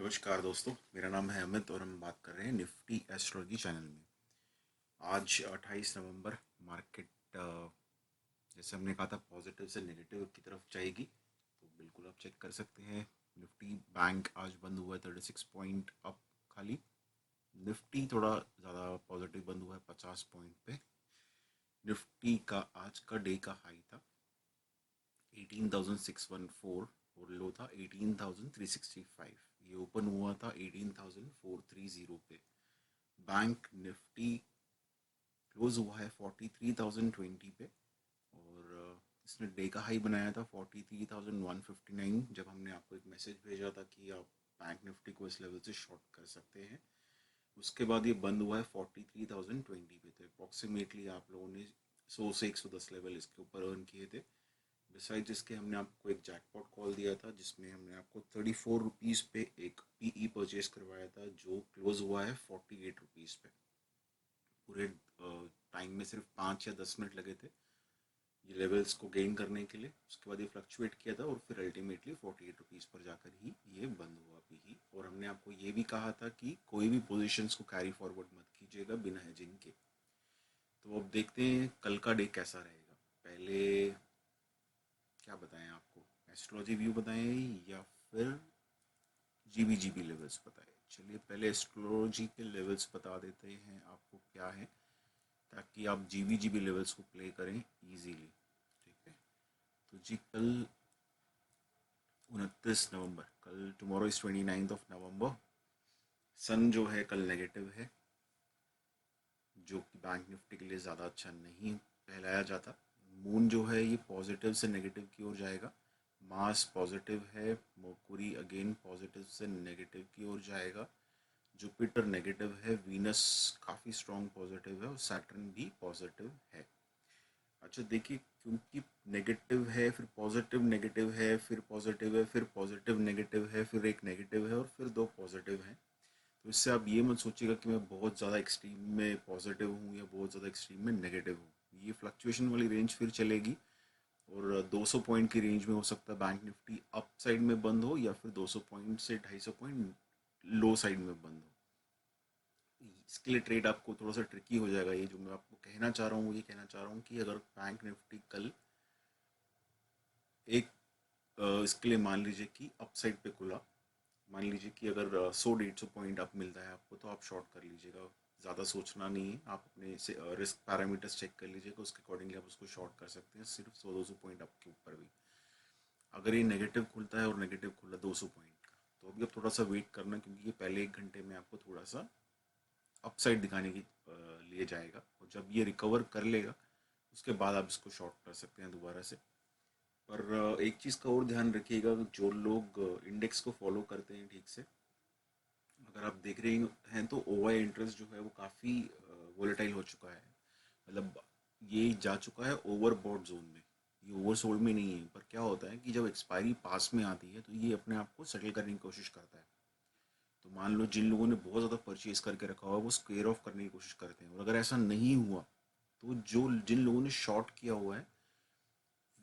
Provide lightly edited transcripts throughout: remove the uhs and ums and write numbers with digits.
नमस्कार दोस्तों, मेरा नाम है अमित और हम बात कर रहे हैं निफ्टी एस्ट्रोलॉजी चैनल में। आज 28 नवंबर मार्केट जैसे हमने कहा था पॉजिटिव से नेगेटिव की तरफ जाएगी, तो बिल्कुल आप चेक कर सकते हैं। निफ्टी बैंक आज बंद हुआ है 36 पॉइंट अप खाली। निफ्टी थोड़ा ज़्यादा पॉजिटिव बंद हुआ है 50 पॉइंट पे। निफ्टी का आज का डे का हाई था 18,614 और लो था 18,365। ये ओपन हुआ था 18,430 पे। बैंक निफ्टी क्लोज हुआ है 43,020 पे और इसने डे का हाई बनाया था 43,159 जब हमने आपको एक मैसेज भेजा था कि आप बैंक निफ्टी को इस लेवल से शॉर्ट कर सकते हैं। उसके बाद ये बंद हुआ है 43,020 पे। तो अप्रॉक्सीमेटली आप लोगों ने 100 से 110 लेवल इसके ऊपर अर्न किए थे। बिसाइड जिसके हमने आपको एक जैकपॉट कॉल दिया था जिसमें हमने आपको 34 रुपीज़ पे एक पीई परचेज करवाया था जो क्लोज हुआ है 48 रुपीज़ पे। पूरे टाइम में सिर्फ 5 या 10 मिनट लगे थे ये लेवल्स को गेन करने के लिए। उसके बाद ये फ्लक्चुएट किया था और फिर अल्टीमेटली 48 रुपीज़ पर जाकर ही ये बंद हुआ अभी ही। और हमने आपको ये भी कहा था कि कोई भी पोजीशंस को कैरी फॉरवर्ड मत कीजिएगा बिना हेजिंग के। तो अब देखते हैं कल का डे कैसा रहेगा। पहले क्या बताएं आपको, एस्ट्रोलॉजी व्यू बताएं या फिर जीबी लेवल्स बताएं? चलिए पहले एस्ट्रोलॉजी के लेवल्स बता देते हैं आपको क्या है, ताकि आप जीबी लेवल्स को प्ले करें इजीली। ठीक है, तो जी कल 29 नवंबर, कल टुमारो इज़ 29 नवंबर। सन जो है कल नेगेटिव है, जो कि बैंक निफ्टी के लिए ज़्यादा अच्छा नहीं कहलाया जाता। मून जो है ये पॉजिटिव से नेगेटिव की ओर जाएगा। मार्स पॉजिटिव है, मर्कुरी अगेन पॉजिटिव से नेगेटिव की ओर जाएगा। जुपिटर नेगेटिव है, वीनस काफ़ी स्ट्रॉन्ग पॉजिटिव है और सैटर्न भी पॉजिटिव है। अच्छा देखिए, क्योंकि नेगेटिव है फिर पॉजिटिव नेगेटिव है फिर पॉजिटिव है फिर पॉजिटिव नेगेटिव है फिर एक नेगेटिव है और फिर दो पॉजिटिव हैं, तो इससे आप ये मत सोचिएगा कि मैं बहुत ज़्यादा एक्सट्रीम में पॉजिटिव हूँ या बहुत ज़्यादा एक्सट्रीम में नेगेटिव हूँ। ये फ्लक्चुएशन वाली रेंज फिर चलेगी और 200 पॉइंट की रेंज में हो सकता है बैंक निफ्टी अप साइड में बंद हो या फिर 200 पॉइंट से 250 पॉइंट लो साइड में बंद हो। इसके लिए ट्रेड आपको थोड़ा सा ट्रिकी हो जाएगा। ये जो मैं आपको कहना चाह रहा हूँ ये कहना चाह रहा हूँ कि अगर बैंक निफ्टी कल एक इसके लिए मान लीजिए कि अपसाइड पे खुला, मान लीजिए कि अगर 100-150 पॉइंट अप मिलता है आपको तो आप शॉर्ट कर लीजिएगा। ज़्यादा सोचना नहीं है, आप अपने से रिस्क पैरामीटर्स चेक कर लीजिएगा, उसके अकॉर्डिंगली आप उसको शॉर्ट कर सकते हैं सिर्फ 100-200 पॉइंट अप के ऊपर भी। अगर ये नेगेटिव खुलता है और नेगेटिव खुला 200 पॉइंट का, तो अभी आप थोड़ा सा वेट करना, क्योंकि ये पहले 1 घंटे में आपको थोड़ा सा अपसाइड दिखाने के लिए जाएगा और जब ये रिकवर कर लेगा उसके बाद आप इसको शॉर्ट कर सकते हैं दोबारा से। पर एक चीज़ का और ध्यान रखिएगा, जो लोग इंडेक्स को फॉलो करते हैं ठीक से, अगर आप देख रहे हैं तो ओवाई इंटरेस्ट जो है वो काफ़ी वोलेटाइल हो चुका है। मतलब ये जा चुका है ओवरबॉट जोन में, ये ओवरसोल्ड में नहीं है। पर क्या होता है कि जब एक्सपायरी पास में आती है तो ये अपने आप को सेटल करने की कोशिश करता है। तो मान लो जिन लोगों ने बहुत ज़्यादा परचेज करके रखा हुआ है वो स्क्वेयर ऑफ करने की कोशिश करते हैं, और अगर ऐसा नहीं हुआ तो जो जिन लोगों ने शॉर्ट किया हुआ है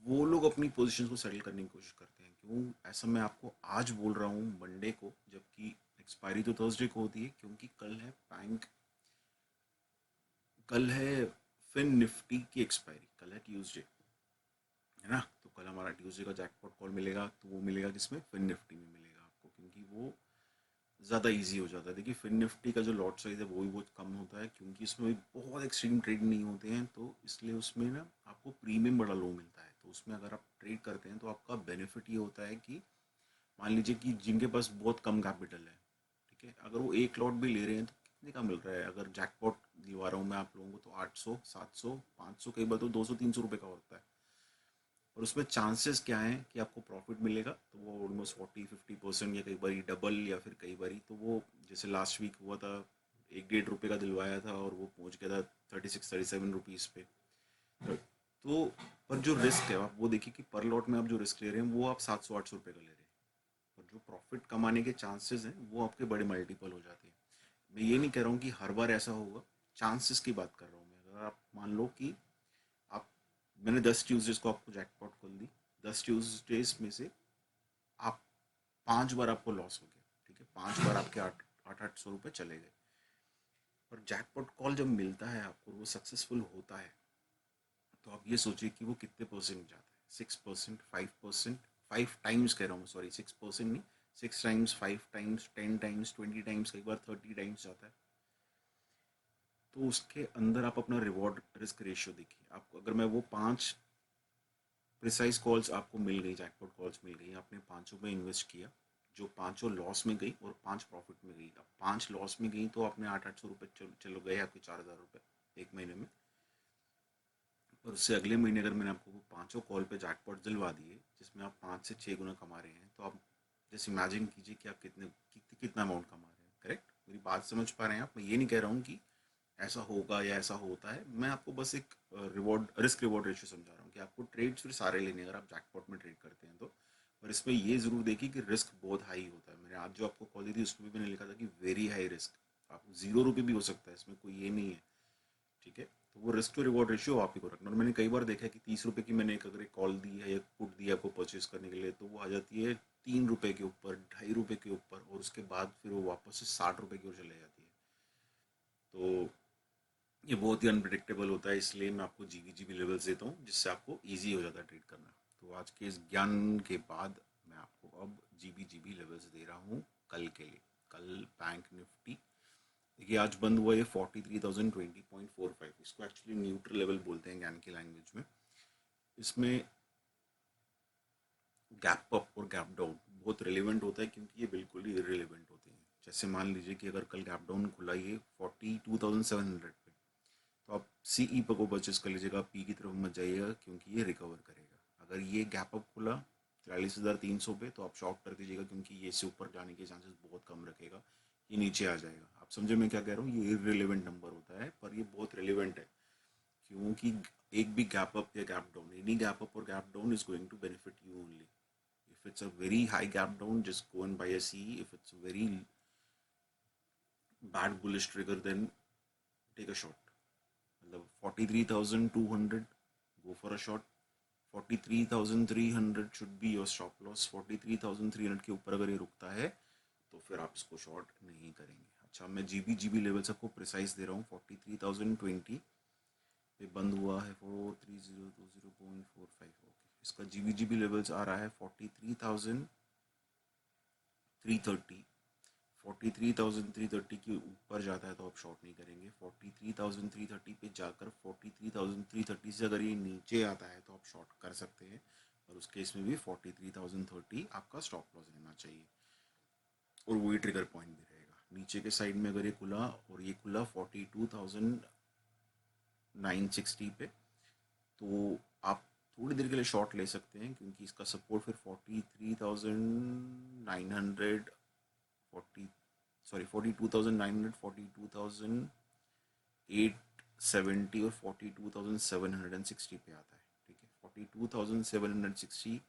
वो लोग अपनी पोजीशन को सेटल करने की कोशिश करते हैं। क्यों ऐसा मैं आपको आज बोल रहा हूँ मंडे को, जबकि एक्सपायरी तो थर्सडे को होती है, क्योंकि कल है बैंक, कल है फिन निफ्टी की एक्सपायरी, कल है ट्यूसडे, है ना। तो कल हमारा ट्यूसडे का जैकपॉट कॉल मिलेगा, तो वो मिलेगा किसमें, फिन निफ्टी में मिलेगा आपको, क्योंकि वो ज़्यादा इजी हो जाता है। देखिए फिन निफ्टी का जो लॉट साइज़ है वो भी बहुत कम होता है, क्योंकि इसमें बहुत एक्सट्रीम ट्रेड नहीं होते हैं, तो इसलिए उसमें ना आपको प्रीमियम बड़ा लो मिलता है। तो उसमें अगर आप ट्रेड करते हैं तो आपका बेनिफिट ये होता है कि मान लीजिए कि जिनके पास बहुत कम कैपिटल है, ठीक है, अगर वो एक लॉट भी ले रहे हैं तो कितने का मिल रहा है, अगर जैकपॉट दिलवा रहा हूँ मैं आप लोगों को तो 800 700 500 कई बार तो 200 300 रुपये का होता है। और उसमें चांसेस क्या हैं कि आपको प्रॉफिट मिलेगा, तो वो ऑलमोस्ट 40-50% या कई बार डबल या फिर कई बार तो वो जैसे लास्ट वीक हुआ था, 1-1.5 रुपये का दिलवाया था और वो पहुंच गया था 36-37 रुपीज़ पे। तो पर जो रिस्क है आप वो देखिए कि पर लॉट में आप जो रिस्क ले रहे हैं वो आप 700-800 रुपये का ले रहे हैं, और जो प्रॉफिट कमाने के चांसेस हैं वो आपके बड़े मल्टीपल हो जाते हैं। मैं ये नहीं कह रहा हूँ कि हर बार ऐसा होगा, चांसेस की बात कर रहा हूँ मैं। अगर आप मान लो कि आप, मैंने 10 ट्यूजडेज को आपको जैकपॉट खोल दी, 10 ट्यूजडेज में से आप 5 बार आपको लॉस हो गया, ठीक है, 5 बार आपके 800 रुपये चले गए। पर जैकपॉट कॉल जब मिलता है आपको, वो सक्सेसफुल होता है, तो आप ये सोचिए कि वो कितने परसेंट जाता है। 6%, 5%, 5 टाइम्स कह रहा हूँ, सॉरी 6% नहीं, 6 टाइम्स, 5 टाइम्स, 10 टाइम्स, 20 टाइम्स, कई बार 30 टाइम्स जाता है। तो उसके अंदर आप अपना रिवॉर्ड रिस्क रेशियो देखिए। आपको अगर मैं वो 5 प्रिसाइज कॉल्स आपको मिल गई, जैकपॉट कॉल्स मिल गई, आपने पाँचों में इन्वेस्ट किया, जो पाँचों लॉस में गई और 5 प्रॉफिट में गई। अब 5 लॉस में गई तो आपने 800-800 रुपये चलो गए आपके 4,000 रुपये एक महीने में। और उससे अगले महीने अगर मैंने आपको वो पाँचों कॉल पे जैकपॉट दिलवा दिए, जिसमें आप 5 से 6 गुना कमा रहे हैं, तो आप जैसे इमेजिन कीजिए कि आप कितना अमाउंट कमा रहे हैं। करेक्ट? मेरी बात समझ पा रहे हैं आप? मैं ये नहीं कह रहा हूँ कि ऐसा होगा या ऐसा होता है, मैं आपको बस एक रिस्क रिवॉर्ड रेशियो समझा रहा हूँ कि आपको ट्रेड्स फिर सारे लेने हैं अगर आप जैकपॉट में ट्रेड करते हैं तो। पर इसमें ये ज़रूर देखिए कि रिस्क बहुत हाई होता है। मैंने आज जो आपको कॉल दी थी उसमें भी मैंने लिखा था कि वेरी हाई रिस्क। आप 0 रुपये भी हो सकता है, इसमें कोई ये नहीं है। ठीक है? तो वो रिस्क टू रिवॉर्ड रेशियो आप ही को रखना। और मैंने कई बार देखा है कि 30 रुपये की मैंने अगर एक कॉल दी है या पुट दी है आपको परचेज करने के लिए, तो वो आ जाती है 3 रुपये के ऊपर, 2.5 रुपये के ऊपर, और उसके बाद फिर वो वापस से 60 रुपये की ओर चले जाती है। तो ये बहुत ही अनप्रिडिक्टेबल होता है, इसलिए मैं आपको जीबी लेवल्स देता हूँ, जिससे आपको इजी हो जाता है ट्रेड करना। तो आज के इस ज्ञान के बाद मैं आपको अब जीबी लेवल्स दे रहा हूँ कल के लिए। कल बैंक निफ्टी, देखिए आज बंद हुआ ये 43,020.45। इसको एक्चुअली न्यूट्रल लेवल बोलते हैं ज्ञान की लैंग्वेज में। इसमें गैप अप और गैप डाउन बहुत रिलेवेंट होता है, क्योंकि ये बिल्कुल ही इरेलीवेंट होते हैं। जैसे मान लीजिए कि अगर कल गैप डाउन खुला ये 42,700 पे, तो आप सीई पर को परचेस कर लीजिएगा, पी की तरफ मत जाइएगा, क्योंकि ये रिकवर करेगा। अगर ये गैप अप खुला 43,300 पे, तो आप शॉर्ट कर दीजिएगा, क्योंकि ये इससे ऊपर जाने के चांसेस बहुत कम रखेगा, ये नीचे आ जाएगा। आप समझे मैं क्या कह रहा हूँ? ये इरेलीवेंट नंबर होता है, पर ये बहुत रिलेवेंट है, क्योंकि एक भी गैप अप या gap down, any gap up और gap down is going to benefit you only. If it's a very high gap down, just go and buy a CE. If it's a very bad bullish trigger, then take a shot. मतलब 43,200, go for a shot. 43,300 should be your stop loss. 43,300 के ऊपर अगर ये रुकता है तो फिर आप इसको शॉर्ट नहीं करेंगे। अच्छा, मैं जीबी लेवल्स आपको प्रिसाइज दे रहा हूँ। 43,020 पे बंद हुआ है 43020.45। ओके, इसका जीबी लेवल्स आ रहा है 43,330। 43,330 के ऊपर जाता है तो आप शॉर्ट नहीं करेंगे। 43,330 पे जाकर 43,330 से अगर ये नीचे आता है तो आप शॉर्ट कर सकते हैं, और उस केस में भी 43,030 आपका स्टॉप लॉस रहना चाहिए, और वही ट्रिगर पॉइंट भी रहेगा। नीचे के साइड में अगर ये खुला और ये खुला 42,960 पे, तो आप थोड़ी देर के लिए शॉर्ट ले सकते हैं, क्योंकि इसका सपोर्ट फिर 43,900, 40 सॉरी 42,900, 42,870 और 42,760 पे आता है। ठीक है, 42,760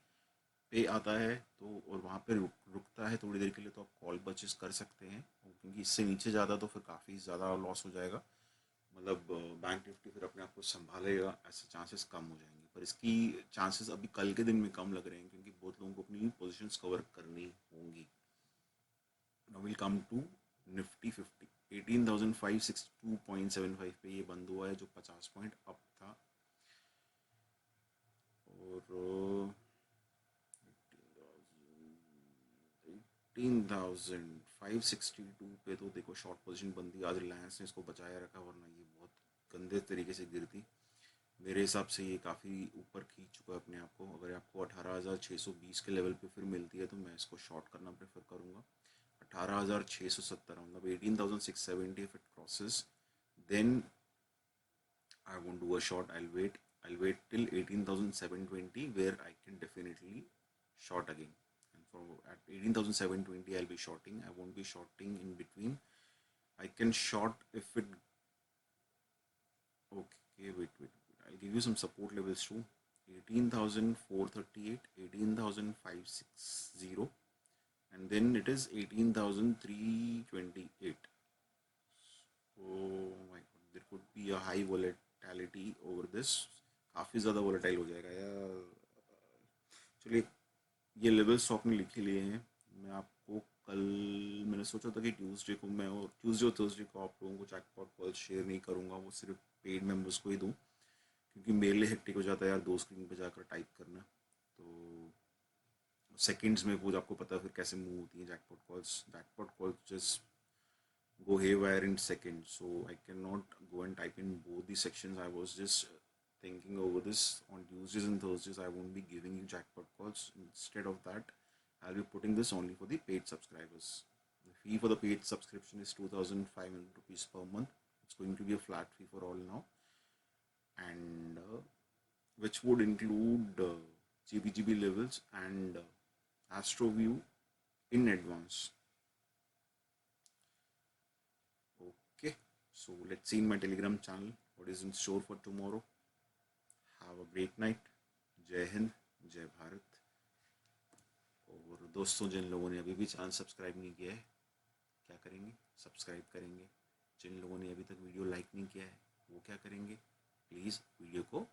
पे आता है तो, और वहाँ पे रुकता है थोड़ी देर के लिए, तो आप कॉल परचेस कर सकते हैं, क्योंकि इससे नीचे ज़्यादा तो फिर काफ़ी ज़्यादा लॉस हो जाएगा। मतलब बैंक निफ्टी फिर अपने आप को संभालेगा, ऐसे चांसेस कम हो जाएंगे। पर इसकी चांसेस अभी कल के दिन में कम लग रहे हैं, क्योंकि बहुत लोगों को अपनी पोजीशंस कवर करनी होंगी। Now we'll come to Nifty 50। 18,562.75 पे ये बंद हुआ है, जो 50 पॉइंट अप था। और 18,562 पे तो देखो शॉर्ट पोजीशन बंदी, आज रिलायंस ने इसको बचाया रखा, वरना ये बहुत गंदे तरीके से गिरती। मेरे हिसाब से ये काफ़ी ऊपर खींच चुका है अपने आप को। अगर आपको 18,620 के लेवल पे फिर मिलती है तो मैं इसको शॉर्ट करना प्रेफर करूँगा। 18,670, मतलब 18,670 if it crosses, then I won't do a short. I'll wait till 18,720, where I can definitely short again. And for at 18,720 I'll be shorting. I won't be shorting in between. I can short if it, okay, wait. I'll give you some support levels too. 18,438, 18,560, and then it is 18,328. Oh my god, there could be a high volatility over this। काफ़ी ज़्यादा volatile हो जाएगा यार। चलिए, ये levels तो आपने लिख ही लिए हैं, मैं आपको कल मैंने सोचा था कि ट्यूसडे को मैं और ट्यूसडे और थर्सडे को आप लोगों को जैकपॉट कॉल शेयर नहीं करूँगा, वो सिर्फ पेड मेंबर्स को ही दूँ, क्योंकि मेरे लिए हेक्टिक हो जाता है यार 2 स्क्रीन पे जाकर टाइप करना। तो सेकंड्स में वो आपको पता है फिर कैसे मूव होती है jackpot calls just go haywire in seconds. So I cannot go and type in both the sections. I was just thinking over this. On Tuesdays and Thursdays, I won't be giving you jackpot calls. Instead of that, I'll be putting this only for the paid subscribers. The fee for the paid subscription is 2,500 rupees per month. It's going to be a flat fee for all now, and which would include GBGB levels and AstroView in advance. Okay, so let's see in my Telegram channel what is in store for tomorrow. Have a great night. जय हिंद, जय भारत। और दोस्तों, जिन लोगों ने अभी भी channel subscribe नहीं किया है, क्या करेंगे? सब्सक्राइब करेंगे। जिन लोगों ने अभी तक वीडियो लाइक नहीं किया है, वो क्या करेंगे? प्लीज़ वीडियो को